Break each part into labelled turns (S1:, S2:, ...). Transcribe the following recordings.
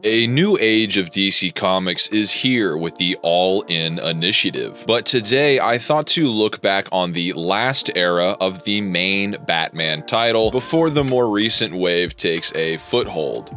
S1: A new age of DC Comics is here with the All-In initiative, but today I thought to look back on the last era of the main Batman title before the more recent wave takes a foothold.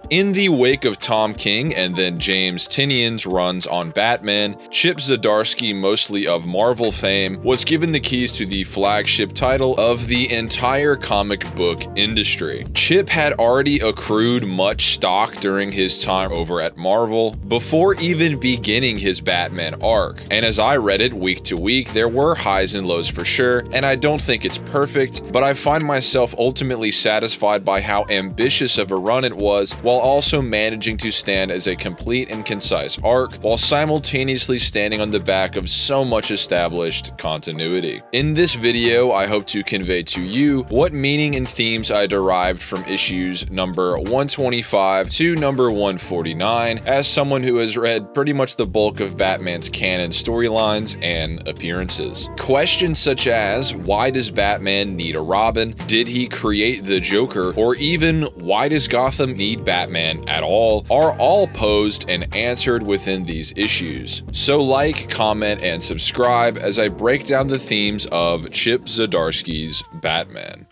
S1: In the wake of Tom King and then James Tynion's runs on Batman, Chip Zdarsky, mostly of Marvel fame, was given the keys to the flagship title of the entire comic book industry. Chip had already accrued much stock during his time over at Marvel before even beginning his Batman arc, and as I read it week to week, there were highs and lows for sure, and I don't think it's perfect, but I find myself ultimately satisfied by how ambitious of a run it was, while also managing to stand as a complete and concise arc, while simultaneously standing on the back of so much established continuity. In this video, I hope to convey to you what meaning and themes I derived from issues number 125 to number 149, as someone who has read pretty much the bulk of Batman's canon storylines and appearances. Questions such as, why does Batman need a Robin? Did he create the Joker? Or even, why does Gotham need Batman at all, are all posed and answered within these issues. So like, comment, and subscribe as I break down the themes of Chip Zdarsky's Batman.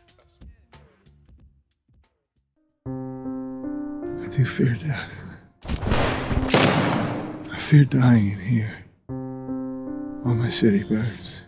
S2: I do fear death. I fear dying in here while my city burns.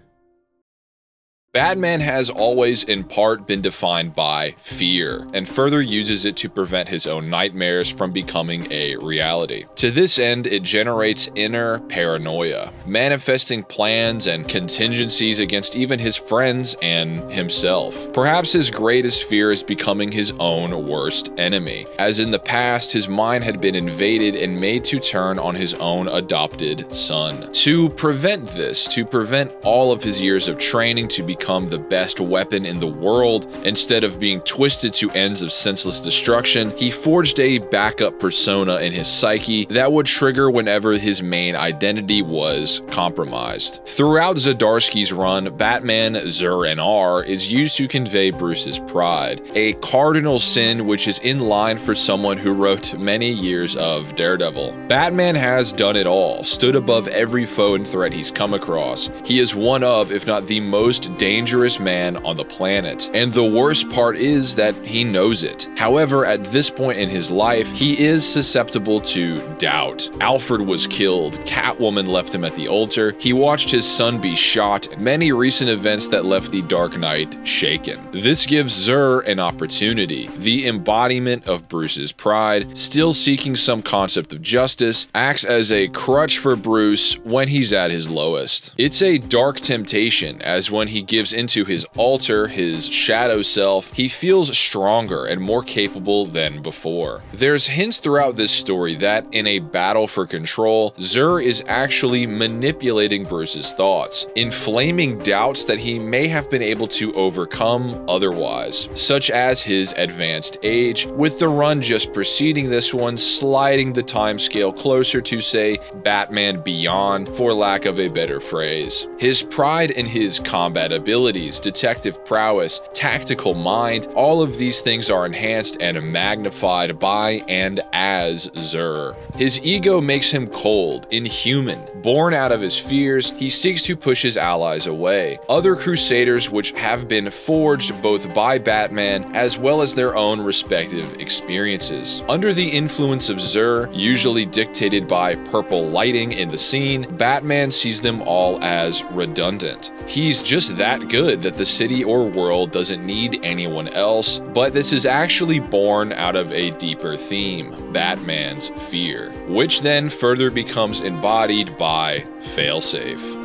S1: Batman has always in part been defined by fear, and further uses it to prevent his own nightmares from becoming a reality. To this end, it generates inner paranoia, manifesting plans and contingencies against even his friends and himself. Perhaps his greatest fear is becoming his own worst enemy, as in the past his mind had been invaded and made to turn on his own adopted son. To prevent this, to prevent all of his years of training to become the best weapon in the world, instead of being twisted to ends of senseless destruction, he forged a backup persona in his psyche that would trigger whenever his main identity was compromised. Throughout Zdarsky's run, Batman Zur-En-Arr is used to convey Bruce's pride, a cardinal sin which is in line for someone who wrote many years of Daredevil. Batman has done it all, stood above every foe and threat he's come across. He is one of, if not the most dangerous man on the planet, and the worst part is that he knows it. However, at this point in his life, he is susceptible to doubt. Alfred was killed, Catwoman left him at the altar, he watched his son be shot, many recent events that left the Dark Knight shaken. This gives Zur an opportunity, the embodiment of Bruce's pride, still seeking some concept of justice, acts as a crutch for Bruce when he's at his lowest. It's a dark temptation, as when he gives into his alter, his shadow self, he feels stronger and more capable than before. There's hints throughout this story that, in a battle for control, Zur is actually manipulating Bruce's thoughts, inflaming doubts that he may have been able to overcome otherwise, such as his advanced age, with the run just preceding this one sliding the timescale closer to, say, Batman Beyond, for lack of a better phrase. His pride in his combat abilities, detective prowess, tactical mind, all of these things are enhanced and magnified by and as Zur. His ego makes him cold, inhuman. Born out of his fears, he seeks to push his allies away. Other crusaders which have been forged both by Batman as well as their own respective experiences. Under the influence of Zur, usually dictated by purple lighting in the scene, Batman sees them all as redundant. He's just that good that the city or world doesn't need anyone else, but this is actually born out of a deeper theme, Batman's fear, which then further becomes embodied by Failsafe.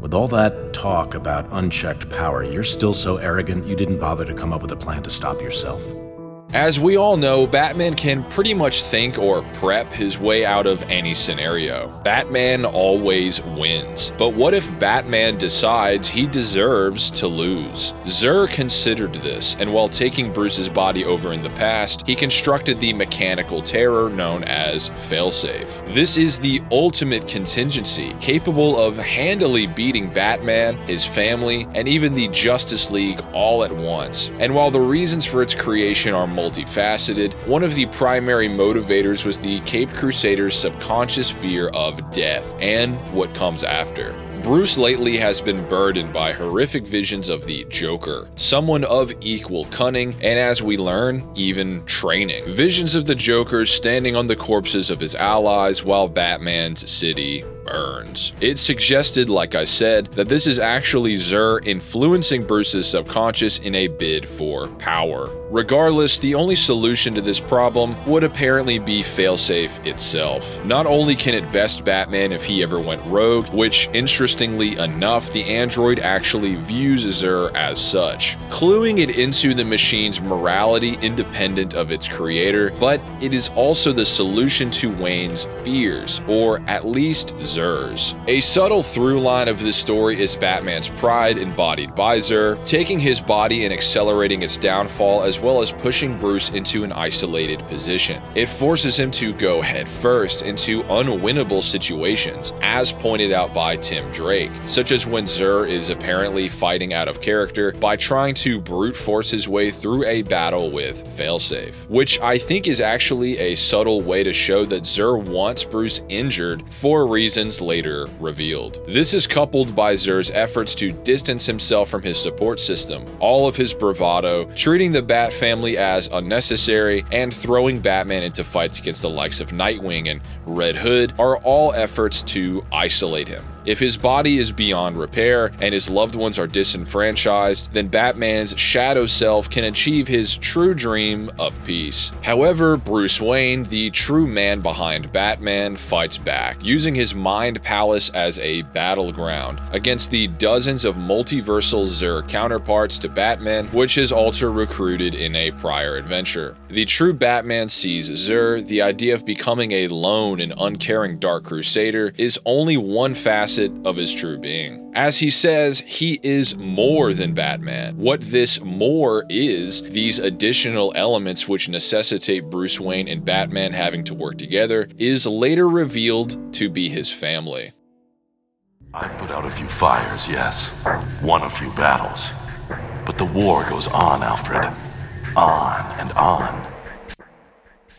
S3: With all that talk about unchecked power, you're still so arrogant you didn't bother to come up with a plan to stop yourself.
S1: As we all know, Batman can pretty much think or prep his way out of any scenario. Batman always wins. But what if Batman decides he deserves to lose? Zur considered this, and while taking Bruce's body over in the past, he constructed the mechanical terror known as Failsafe. This is the ultimate contingency, capable of handily beating Batman, his family, and even the Justice League all at once. And while the reasons for its creation are multifaceted. One of the primary motivators was the Caped Crusader's subconscious fear of death and what comes after. Bruce lately has been burdened by horrific visions of the Joker, someone of equal cunning, and as we learn, even training. Visions of the Joker standing on the corpses of his allies while Batman's city burns. It's suggested, like I said, that this is actually Zur influencing Bruce's subconscious in a bid for power. Regardless, the only solution to this problem would apparently be failsafe itself. Not only can it best Batman if he ever went rogue, which interestingly enough, the android actually views Zur as such, cluing it into the machine's morality independent of its creator, but it is also the solution to Wayne's fears, or at least Zur's. A subtle through line of this story is Batman's pride embodied by Zur, taking his body and accelerating its downfall, as well as pushing Bruce into an isolated position. It forces him to go headfirst into unwinnable situations, as pointed out by Tim Drake, such as when Zur is apparently fighting out of character by trying to brute force his way through a battle with failsafe, which I think is actually a subtle way to show that Zur wants Bruce injured for reasons later revealed. This is coupled by Zur's efforts to distance himself from his support system, all of his bravado, treating the Bat family as unnecessary, and throwing Batman into fights against the likes of Nightwing and Red Hood are all efforts to isolate him. If his body is beyond repair and his loved ones are disenfranchised, then Batman's shadow self can achieve his true dream of peace. However, Bruce Wayne, the true man behind Batman, fights back, using his mind palace as a battleground against the dozens of multiversal Zur counterparts to Batman, which his alter recruited in a prior adventure. The true Batman sees Zur, the idea of becoming a lone and uncaring Dark Crusader, is only one facet of his true being. As he says, he is more than Batman. What this more is, these additional elements which necessitate Bruce Wayne and Batman having to work together, is later revealed to be his family.
S4: I've put out a few fires, yes, won a few battles, but the war goes on, Alfred. On and on.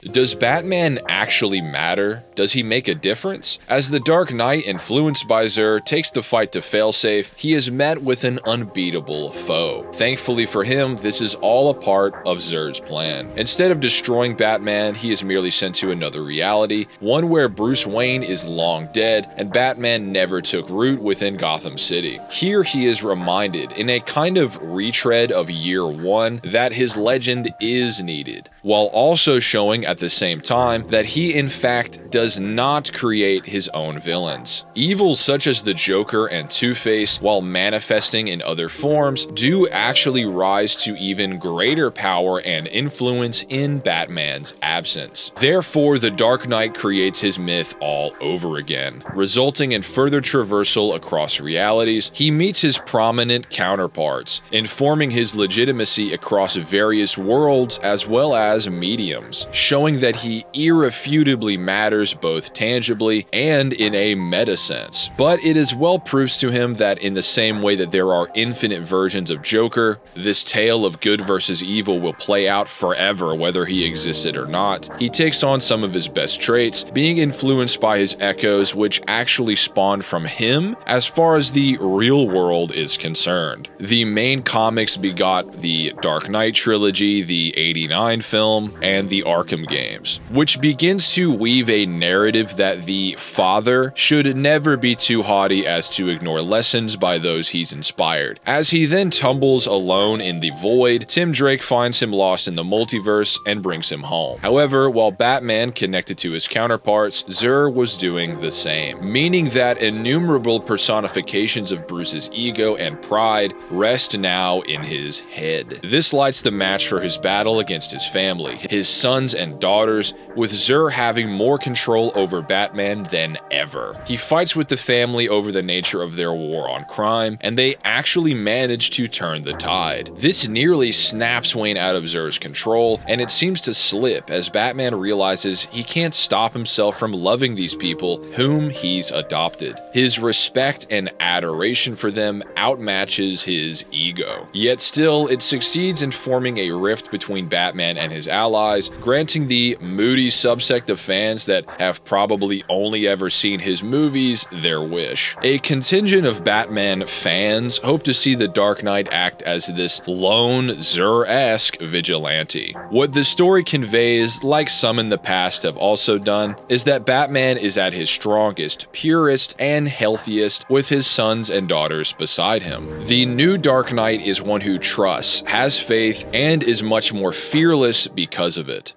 S1: Does Batman actually matter? Does he make a difference? As the Dark Knight, influenced by Zur, takes the fight to failsafe, he is met with an unbeatable foe. Thankfully for him, this is all a part of Zur's plan. Instead of destroying Batman, he is merely sent to another reality, one where Bruce Wayne is long dead and Batman never took root within Gotham City. Here he is reminded, in a kind of retread of Year One, that his legend is needed, while also showing at the same time that he in fact does not create his own villains. Evils such as the Joker and Two-Face, while manifesting in other forms, do actually rise to even greater power and influence in Batman's absence. Therefore, the Dark Knight creates his myth all over again, resulting in further traversal across realities. He meets his prominent counterparts, informing his legitimacy across various worlds as well as mediums, showing that he irrefutably matters both tangibly and in a meta sense. But it as well proves to him that in the same way that there are infinite versions of Joker, this tale of good versus evil will play out forever whether he existed or not. He takes on some of his best traits, being influenced by his echoes which actually spawned from him as far as the real world is concerned. The main comics begot the Dark Knight trilogy, the '89 film, and the Arkham games, which begins to weave a narrative that the father should never be too haughty as to ignore lessons by those he's inspired. As he then tumbles alone in the void, Tim Drake finds him lost in the multiverse and brings him home. However, while Batman connected to his counterparts, Zur was doing the same, meaning that innumerable personifications of Bruce's ego and pride rest now in his head. This lights the match for his battle against his family, his sons and daughters, with Zur having more control over Batman than ever. He fights with the family over the nature of their war on crime, and they actually manage to turn the tide. This nearly snaps Wayne out of Zur's control, and it seems to slip as Batman realizes he can't stop himself from loving these people whom he's adopted. His respect and adoration for them outmatches his ego. Yet still, it succeeds in forming a rift between Batman and his allies, granting the moody subsect of fans that have probably only ever seen his movies their wish. A contingent of Batman fans hope to see the Dark Knight act as this lone Zur-esque vigilante. What the story conveys, like some in the past have also done, is that Batman is at his strongest, purest, and healthiest with his sons and daughters beside him. The new Dark Knight is one who trusts, has faith, and is much more fearless because of it.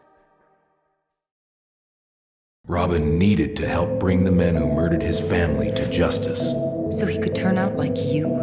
S5: Robin needed to help bring the men who murdered his family to justice.
S6: So he could turn out like you?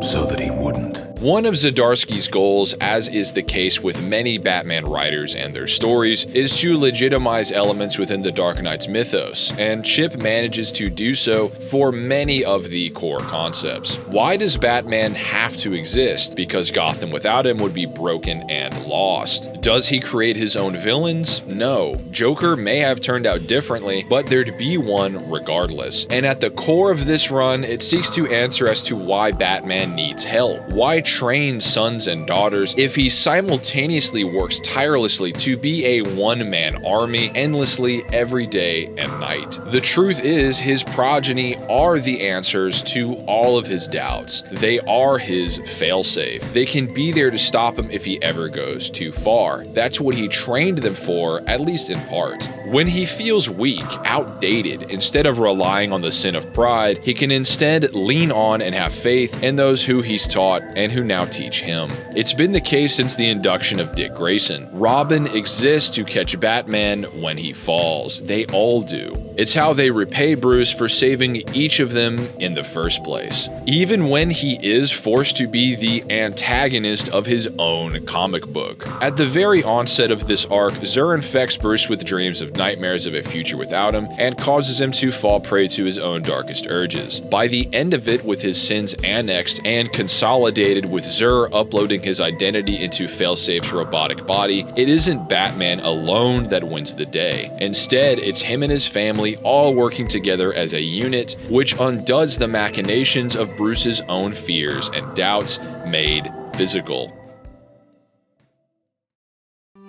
S5: So that he wouldn't.
S1: One of Zdarsky's goals, as is the case with many Batman writers and their stories, is to legitimize elements within the Dark Knight's mythos, and Chip manages to do so for many of the core concepts. Why does Batman have to exist? Because Gotham without him would be broken and lost. Does he create his own villains? No. Joker may have turned out differently, but there'd be one regardless. And at the core of this run, it seeks to answer as to why Batman needs help. Why train sons and daughters if he simultaneously works tirelessly to be a one-man army endlessly every day and night? The truth is, his progeny are the answers to all of his doubts. They are his failsafe. They can be there to stop him if he ever goes too far. That's what he trained them for, at least in part. When he feels weak, outdated, instead of relying on the sin of pride, he can instead lean on and have faith in those who he's taught and who now teach him. It's been the case since the induction of Dick Grayson. Robin exists to catch Batman when he falls. They all do. It's how they repay Bruce for saving each of them in the first place. Even when he is forced to be the antagonist of his own comic book. At the very onset of this arc, Zur infects Bruce with dreams of nightmares of a future without him and causes him to fall prey to his own darkest urges. By the end of it, with his sins annexed and consolidated with Zur uploading his identity into Failsafe's robotic body, it isn't Batman alone that wins the day. Instead, it's him and his family all working together as a unit, which undoes the machinations of Bruce's own fears and doubts made physical.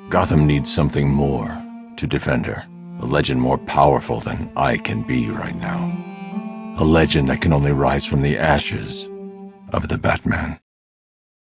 S4: Gotham needs something more to defend her. A legend more powerful than I can be right now. A legend that can only rise from the ashes of the Batman.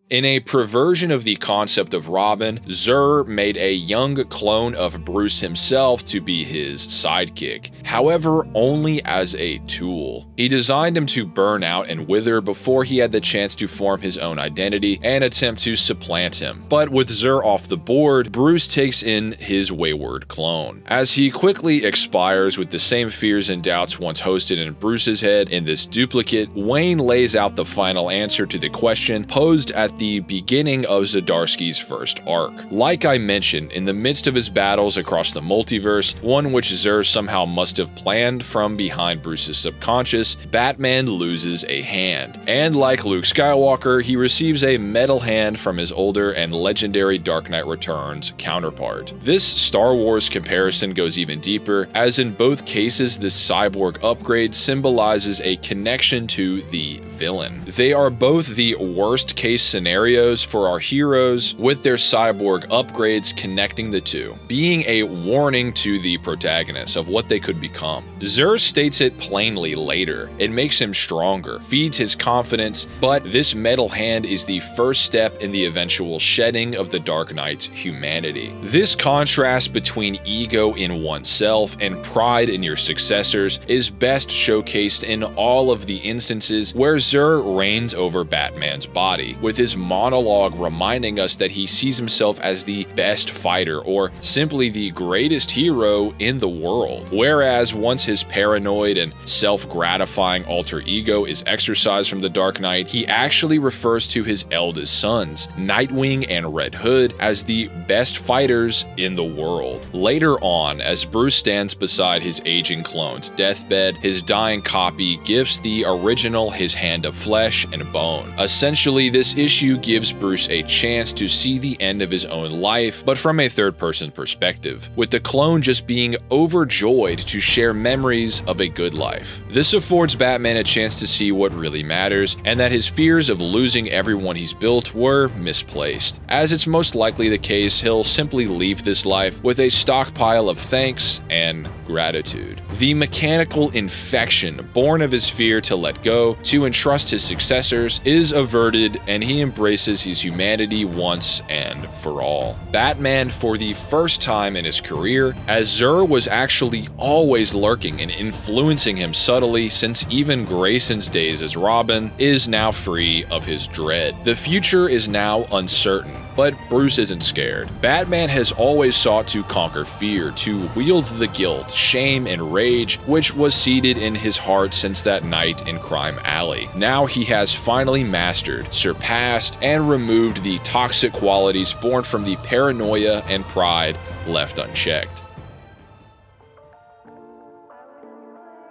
S1: In a perversion of the concept of Robin, Zur made a young clone of Bruce himself to be his sidekick, however only as a tool. He designed him to burn out and wither before he had the chance to form his own identity and attempt to supplant him. But with Zur off the board, Bruce takes in his wayward clone. As he quickly expires with the same fears and doubts once hosted in Bruce's head in this duplicate, Wayne lays out the final answer to the question posed at the beginning of Zdarsky's first arc. Like I mentioned, in the midst of his battles across the multiverse, one which Zur somehow must have planned from behind Bruce's subconscious, Batman loses a hand. And like Luke Skywalker, he receives a metal hand from his older and legendary Dark Knight Returns counterpart. This Star Wars comparison goes even deeper, as in both cases this cyborg upgrade symbolizes a connection to the villain. They are both the worst case scenarios for our heroes, with their cyborg upgrades connecting the two, being a warning to the protagonists of what they could become. Zur states it plainly later. It makes him stronger, feeds his confidence, but this metal hand is the first step in the eventual shedding of the Dark Knight's humanity. This contrast between ego in oneself and pride in your successors is best showcased in all of the instances where Zur reigns over Batman's body, with his his monologue reminding us that he sees himself as the best fighter or simply the greatest hero in the world. Whereas once his paranoid and self-gratifying alter ego is exorcised from the Dark Knight, he actually refers to his eldest sons, Nightwing and Red Hood, as the best fighters in the world. Later on, as Bruce stands beside his aging clone's deathbed, his dying copy gives the original his hand of flesh and bone. Essentially, this issue gives Bruce a chance to see the end of his own life, but from a third-person perspective, with the clone just being overjoyed to share memories of a good life. This affords Batman a chance to see what really matters, and that his fears of losing everyone he's built were misplaced. As it's most likely the case, he'll simply leave this life with a stockpile of thanks and gratitude. The mechanical infection born of his fear to let go, to entrust his successors, is averted, and he embraces his humanity once and for all. Batman, for the first time in his career, as Zur was actually always lurking and influencing him subtly since even Grayson's days as Robin, is now free of his dread. The future is now uncertain, but Bruce isn't scared. Batman has always sought to conquer fear, to wield the guilt, shame, and rage which was seated in his heart since that night in Crime Alley. Now he has finally mastered, surpassed, and removed the toxic qualities born from the paranoia and pride left unchecked.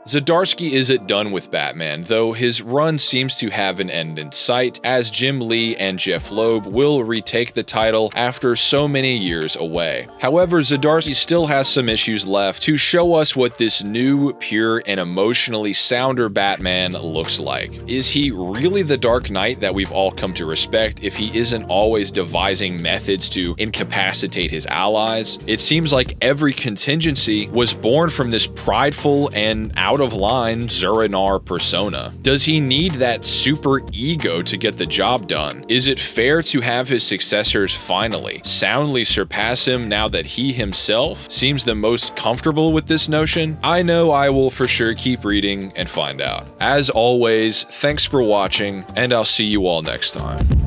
S1: Zdarsky isn't done with Batman, though his run seems to have an end in sight, as Jim Lee and Jeff Loeb will retake the title after so many years away. However, Zdarsky still has some issues left to show us what this new, pure, and emotionally sounder Batman looks like. Is he really the Dark Knight that we've all come to respect if he isn't always devising methods to incapacitate his allies? It seems like every contingency was born from this prideful and out-of-line Zur-En-Arrh persona. Does he need that super ego to get the job done? Is it fair to have his successors finally soundly surpass him now that he himself seems the most comfortable with this notion? I know I will for sure keep reading and find out. As always, thanks for watching, and I'll see you all next time.